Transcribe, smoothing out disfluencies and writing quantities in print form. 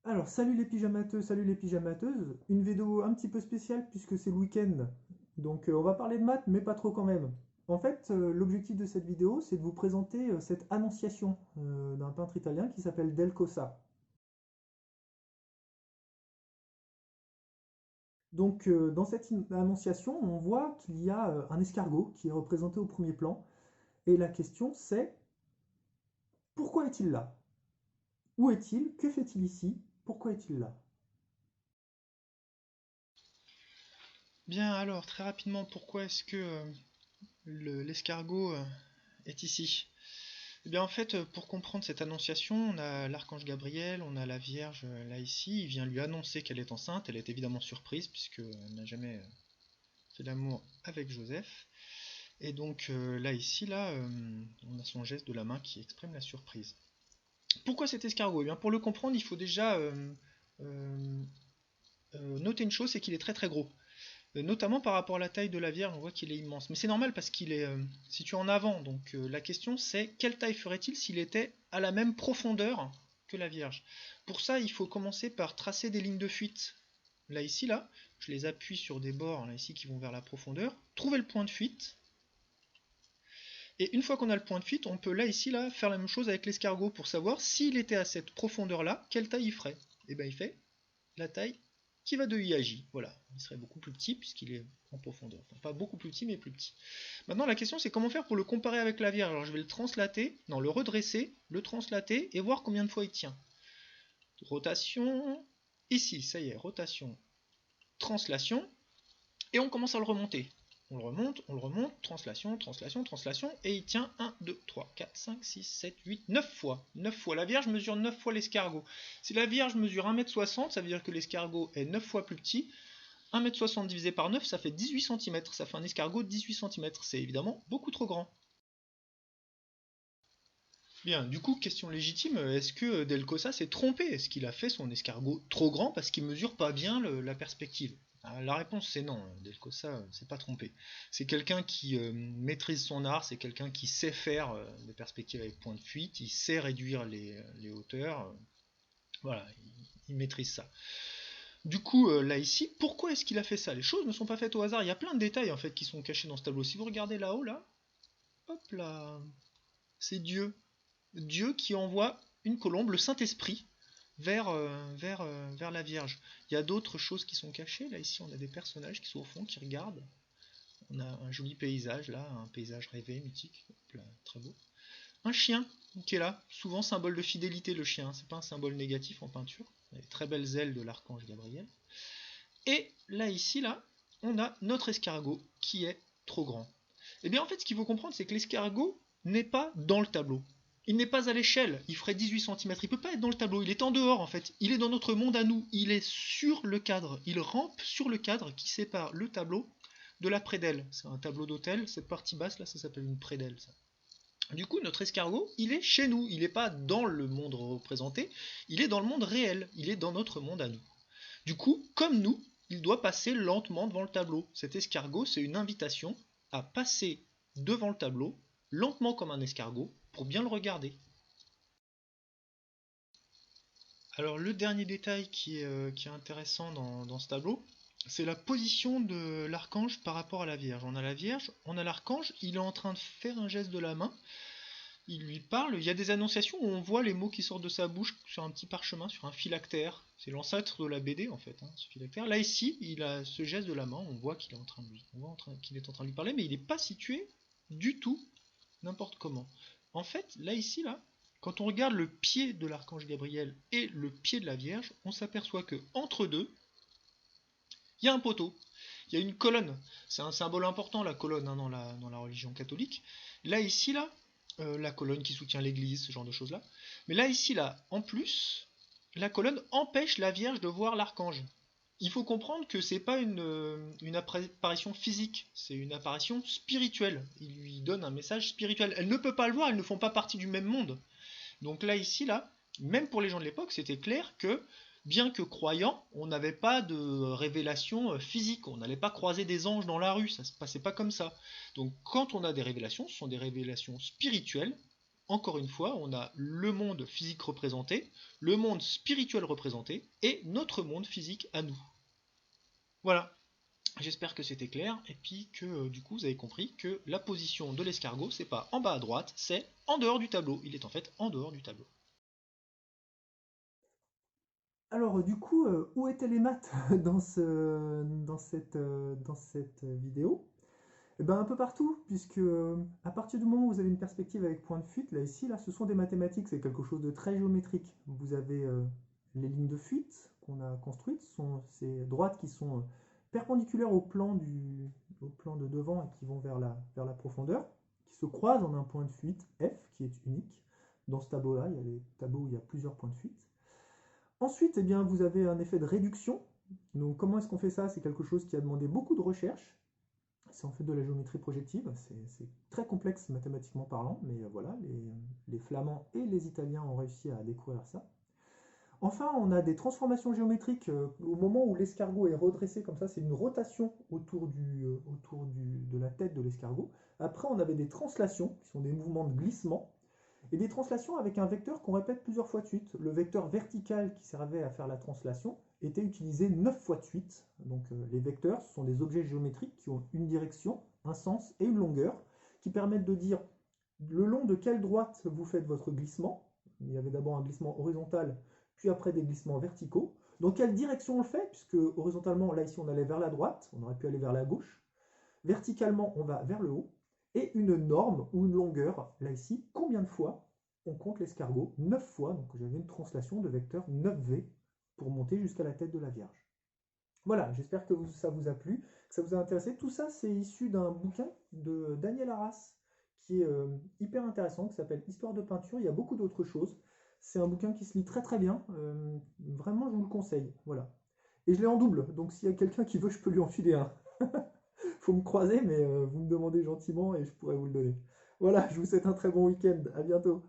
Alors, salut les pyjamateux, salut les pyjamateuses. Une vidéo un petit peu spéciale puisque c'est le week-end. Donc, on va parler de maths, mais pas trop quand même. En fait, l'objectif de cette vidéo, c'est de vous présenter cette annonciation d'un peintre italien qui s'appelle Del Cosa. Donc, dans cette annonciation, on voit qu'il y a un escargot qui est représenté au premier plan. Et la question, c'est pourquoi est-il là? Où est-il? Que fait-il ici? Pourquoi est-il là? Bien alors, très rapidement, pourquoi est-ce que l'escargot est ici? Eh bien en fait, pour comprendre cette annonciation, on a l'archange Gabriel, on a la Vierge là ici, il vient lui annoncer qu'elle est enceinte, elle est évidemment surprise puisqu'elle n'a jamais fait l'amour avec Joseph. Et donc là ici, on a son geste de la main qui exprime la surprise. Pourquoi cet escargot? Eh bien pour le comprendre, il faut déjà euh, noter une chose, c'est qu'il est très très gros. Notamment par rapport à la taille de la Vierge, on voit qu'il est immense. Mais c'est normal parce qu'il est situé en avant. Donc la question c'est quelle taille ferait-il s'il était à la même profondeur que la Vierge? Pour ça, il faut commencer par tracer des lignes de fuite. Là, ici, là, je les appuie sur des bords là, ici, qui vont vers la profondeur. Trouver le point de fuite. Et une fois qu'on a le point de fuite, on peut là, ici, là, faire la même chose avec l'escargot pour savoir s'il était à cette profondeur-là, quelle taille il ferait. Et bien, il fait la taille qui va de I à J. Voilà, il serait beaucoup plus petit puisqu'il est en profondeur. Enfin, pas beaucoup plus petit, mais plus petit. Maintenant, la question c'est comment faire pour le comparer avec la Vierge. Alors je vais le translater, non, le redresser, le translater et voir combien de fois il tient. Rotation, ici, ça y est, rotation, translation, et on commence à le remonter. On le remonte, translation, translation, translation, et il tient 1, 2, 3, 4, 5, 6, 7, 8, 9 fois. 9 fois. La Vierge mesure 9 fois l'escargot. Si la Vierge mesure 1,60 m, ça veut dire que l'escargot est 9 fois plus petit. 1,60 m divisé par 9, ça fait 18 cm. Ça fait un escargot de 18 cm. C'est évidemment beaucoup trop grand. Bien, du coup, question légitime, est-ce que Del Cosa s'est trompé? Est-ce qu'il a fait son escargot trop grand parce qu'il mesure pas bien la perspective? La réponse c'est non, Del Cosa s'est pas trompé. C'est quelqu'un qui maîtrise son art, c'est quelqu'un qui sait faire des perspectives avec point de fuite, il sait réduire les hauteurs, voilà, il maîtrise ça. Du coup, là ici, pourquoi est-ce qu'il a fait ça? Les choses ne sont pas faites au hasard, il y a plein de détails en fait qui sont cachés dans ce tableau. Si vous regardez là-haut, là, hop là, c'est Dieu. Dieu qui envoie une colombe, le Saint-Esprit, vers la Vierge. Il y a d'autres choses qui sont cachées. Là, ici, on a des personnages qui sont au fond, qui regardent. On a un joli paysage, là, un paysage rêvé, mythique. Là, très beau. Un chien qui est là, souvent symbole de fidélité, le chien. C'est pas un symbole négatif en peinture. Les très belles ailes de l'archange Gabriel. Et là, ici, là, on a notre escargot qui est trop grand. Et bien, en fait, ce qu'il faut comprendre, c'est que l'escargot n'est pas dans le tableau. Il n'est pas à l'échelle, il ferait 18 cm. Il ne peut pas être dans le tableau, il est en dehors en fait. Il est dans notre monde à nous, il est sur le cadre. Il rampe sur le cadre qui sépare le tableau de la prédelle. C'est un tableau d'hôtel, cette partie basse là, ça s'appelle une prédelle. Ça. Du coup, notre escargot, il est chez nous. Il n'est pas dans le monde représenté, il est dans le monde réel. Il est dans notre monde à nous. Du coup, comme nous, il doit passer lentement devant le tableau. Cet escargot, c'est une invitation à passer devant le tableau, lentement comme un escargot, pour bien le regarder. Alors le dernier détail qui est intéressant dans ce tableau, c'est la position de l'archange par rapport à la Vierge. On a la Vierge, on a l'archange, il est en train de faire un geste de la main, il lui parle, il y a des annonciations où on voit les mots qui sortent de sa bouche sur un petit parchemin, sur un phylactère. C'est l'ancêtre de la BD en fait, hein, ce phylactère. Là ici, il a ce geste de la main, on voit qu'il est en train de lui, qu'il est en train de lui parler, mais il n'est pas situé du tout n'importe comment. En fait, là ici, là, quand on regarde le pied de l'archange Gabriel et le pied de la Vierge, on s'aperçoit que entre deux, il y a un poteau, il y a une colonne. C'est un symbole important la colonne hein, dans la religion catholique. Là ici, là, la colonne qui soutient l'église, ce genre de choses-là. Mais là, ici, là, en plus, la colonne empêche la Vierge de voir l'archange. Il faut comprendre que c'est pas une apparition physique, c'est une apparition spirituelle. Il lui donne un message spirituel. Elle ne peut pas le voir, elles ne font pas partie du même monde. Donc là, ici, là, même pour les gens de l'époque, c'était clair que, bien que croyant, on n'avait pas de révélation physique. On n'allait pas croiser des anges dans la rue, ça se passait pas comme ça. Donc quand on a des révélations, ce sont des révélations spirituelles encore une fois, on a le monde physique représenté, le monde spirituel représenté, et notre monde physique à nous. Voilà, j'espère que c'était clair, et puis que du coup vous avez compris que la position de l'escargot, c'est pas en bas à droite, c'est en dehors du tableau. Il est en fait en dehors du tableau. Alors, du coup, où étaient les maths dans cette vidéo? Eh ben, un peu partout, puisque à partir du moment où vous avez une perspective avec point de fuite, là ici, là, ce sont des mathématiques, c'est quelque chose de très géométrique. Vous avez les lignes de fuite qu'on a construites, sont ces droites qui sont perpendiculaires au plan de devant et qui vont vers la profondeur, qui se croisent en un point de fuite F qui est unique. Dans ce tableau-là, il y a les tableaux où il y a plusieurs points de fuite. Ensuite, eh bien, vous avez un effet de réduction. Donc, comment est-ce qu'on fait ça? C'est quelque chose qui a demandé beaucoup de recherche. C'est en fait de la géométrie projective. C'est très complexe mathématiquement parlant, mais voilà, les Flamands et les Italiens ont réussi à découvrir ça. Enfin, on a des transformations géométriques au moment où l'escargot est redressé comme ça, c'est une rotation de la tête de l'escargot. Après, on avait des translations, qui sont des mouvements de glissement, et des translations avec un vecteur qu'on répète plusieurs fois de suite. Le vecteur vertical qui servait à faire la translation était utilisé 9 fois de suite. Donc les vecteurs, ce sont des objets géométriques qui ont une direction, un sens et une longueur, qui permettent de dire le long de quelle droite vous faites votre glissement. Il y avait d'abord un glissement horizontal, puis après des glissements verticaux. Dans quelle direction on le fait, puisque horizontalement, là ici on allait vers la droite, on aurait pu aller vers la gauche. Verticalement, on va vers le haut. Et une norme ou une longueur, là ici, combien de fois on compte l'escargot? 9 fois, donc j'avais une translation de vecteur 9V pour monter jusqu'à la tête de la Vierge. Voilà, j'espère que ça vous a plu, que ça vous a intéressé. Tout ça, c'est issu d'un bouquin de Daniel Arras, qui est hyper intéressant, qui s'appelle Histoire de peinture. Il y a beaucoup d'autres choses. C'est un bouquin qui se lit très très bien. Vraiment, je vous le conseille. Voilà. Et je l'ai en double, donc s'il y a quelqu'un qui veut, je peux lui en filer un. Faut me croiser, mais vous me demandez gentiment et je pourrais vous le donner. Voilà, je vous souhaite un très bon week-end. À bientôt.